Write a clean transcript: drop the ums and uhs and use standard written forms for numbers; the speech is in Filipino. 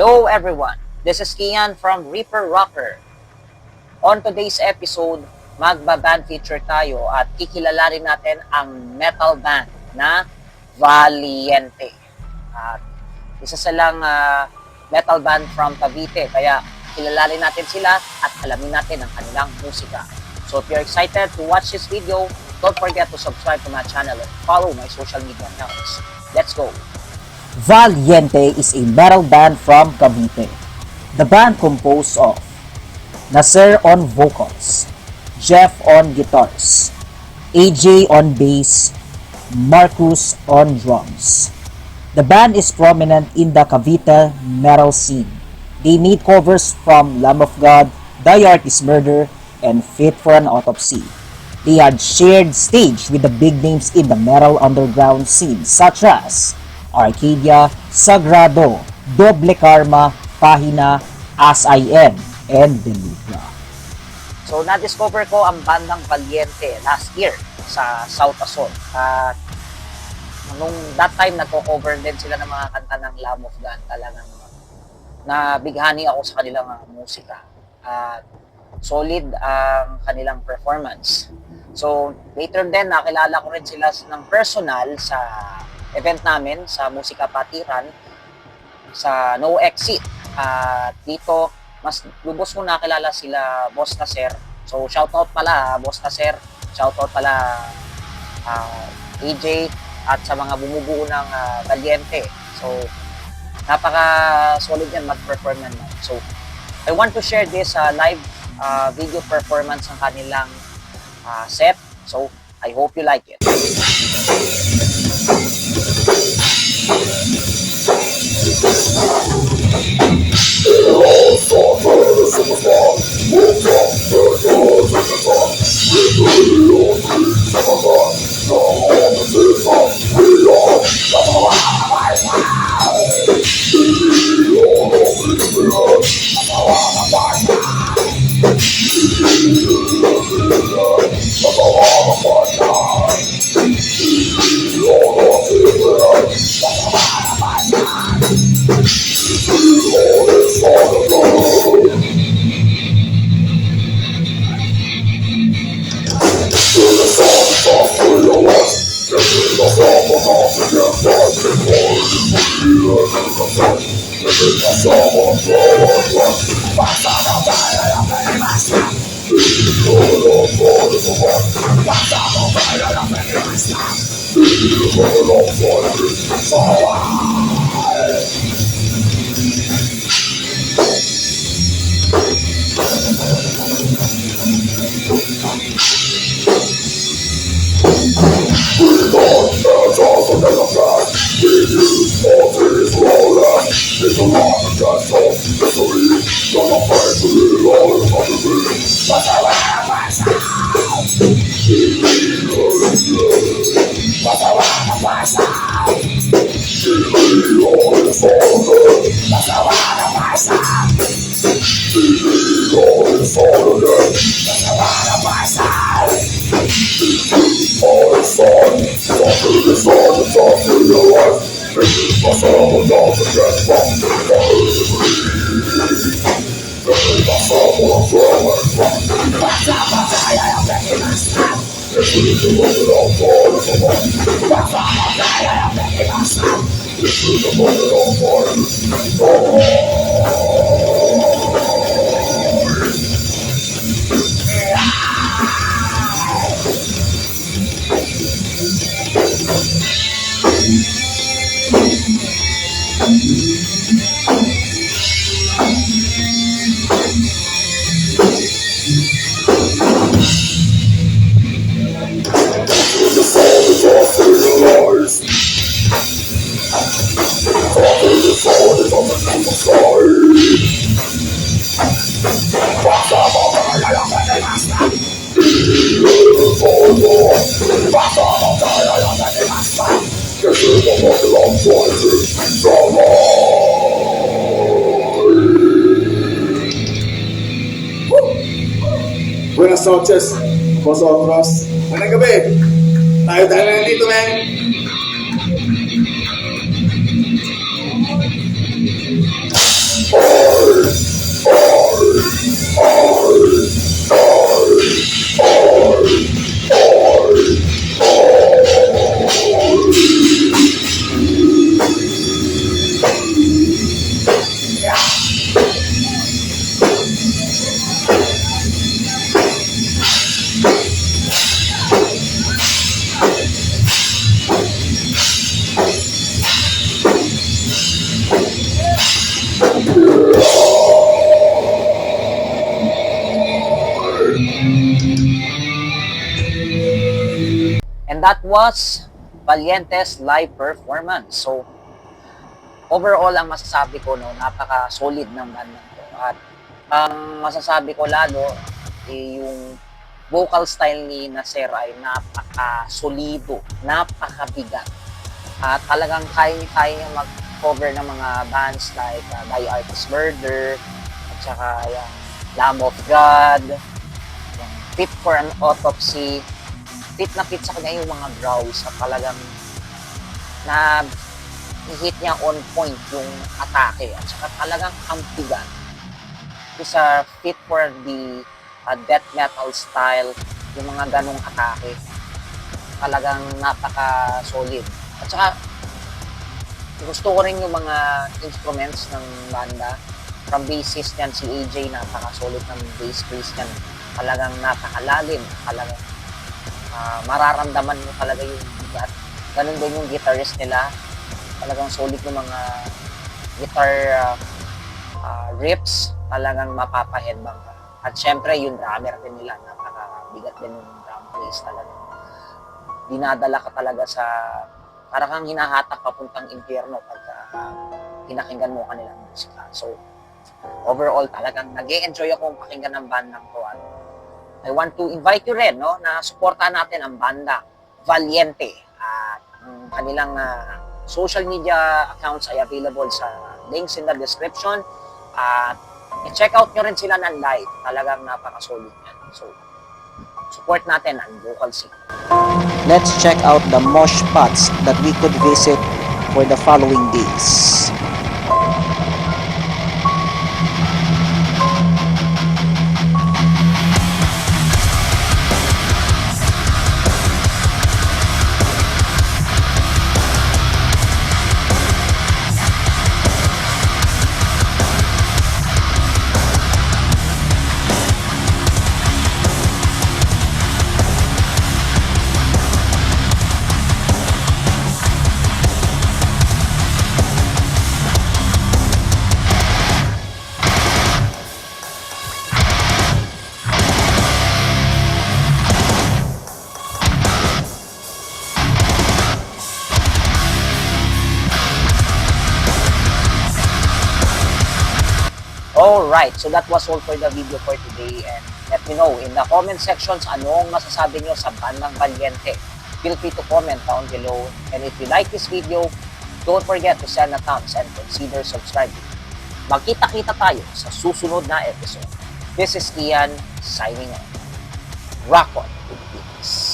Hello everyone, this is Kian from Reaper Rocker. On today's episode, magba-band feature tayo at kikilalanin natin ang metal band na Valiente. At isa silang metal band from Cavite, kaya kilalanin natin sila at alamin natin ang kanilang musika. So if you're excited to watch this video, don't forget to subscribe to my channel and follow my social media accounts. Let's go! Valiente is a metal band from Cavite. The band composed of Nasser on vocals, Jeff on guitars, AJ on bass, Marcus on drums. The band is prominent in the Cavite metal scene. They made covers from Lamb of God, Die Artist Murder, and Fit for an Autopsy. They had shared stage with the big names in the metal underground scene such as Arcadia, Sagrado, Doble Karma, Pahina, As I Am, and Deluga. So, na-discover ko ang bandang Valiente last year sa South Azon. At nung that time, nagko-cover din sila ng mga kanta ng Lamb of God. Talagang nabighani ako sa kanilang musika. At solid ang kanilang performance. So, later din, nakilala ko rin sila ng personal sa event namin sa Musika Patiran sa No Exit. At dito, mas lubos ko nakilala sila Boss Nasser. So, shoutout pala Boss Nasser. Shoutout pala AJ at sa mga bumubuo ng Valiente. So, napaka-solid yan mag-perform yan. So, I want to share this live video performance ng kanilang set. So, I hope you like it. Buenas noches, vosotros. Magandang gabi. Tayo na nandito, men. And that was Valiente's live performance. So, overall, ang masasabi ko, no, napaka-solid ng bandang to. At ang masasabi ko lalo, yung vocal style ni Nasir ay napaka-solido, napakabigat. At talagang kaya niya mag-cover ng mga bands like Die Artist Murder, at saka yung Lamb of God, yung Fit for an Autopsy. Fit na fit sa kanya yung mga growls at talagang na hit niya on point yung atake at saka talagang ang bigat. It's fit for the death metal style, yung mga ganong atake. Talagang napaka-solid. At saka, gusto ko rin yung mga instruments ng banda. From bassist niyan, si AJ, napaka-solid ng bass niyan. Talagang napakalalim. Talagang mararamdaman mo talaga yung bigat. Ganun din yung guitarist nila. Talagang solid yung mga guitar riffs. Talagang mapapa-headbang ka. At syempre, yung drummer din nila. Napakabigat din yung drum bass talaga. Dinadala ka talaga sa para kang hinahatak papuntang impyerno pagka pinakinggan mo kanilang musika. So, overall, talagang nag-e-enjoy akong pakinggan ng bandang to. I want to invite you rin, no, na suportahan natin ang banda Valiente. At ang kanilang social media accounts ay available sa links in the description. At i-check out nyo rin sila ng live. Talagang napaka-solid yan. So, support natin ang vocal scene. Let's check out the mosh spots that we could visit for the following days. Alright, so that was all for the video for today, and let me know in the comment sections anong masasabi nyo sa bandang Valiente. Feel free to comment down below, and if you like this video, don't forget to send a thumbs and consider subscribing. Magkita-kita tayo sa susunod na episode. This is Ian signing on. Rock on, Philippines!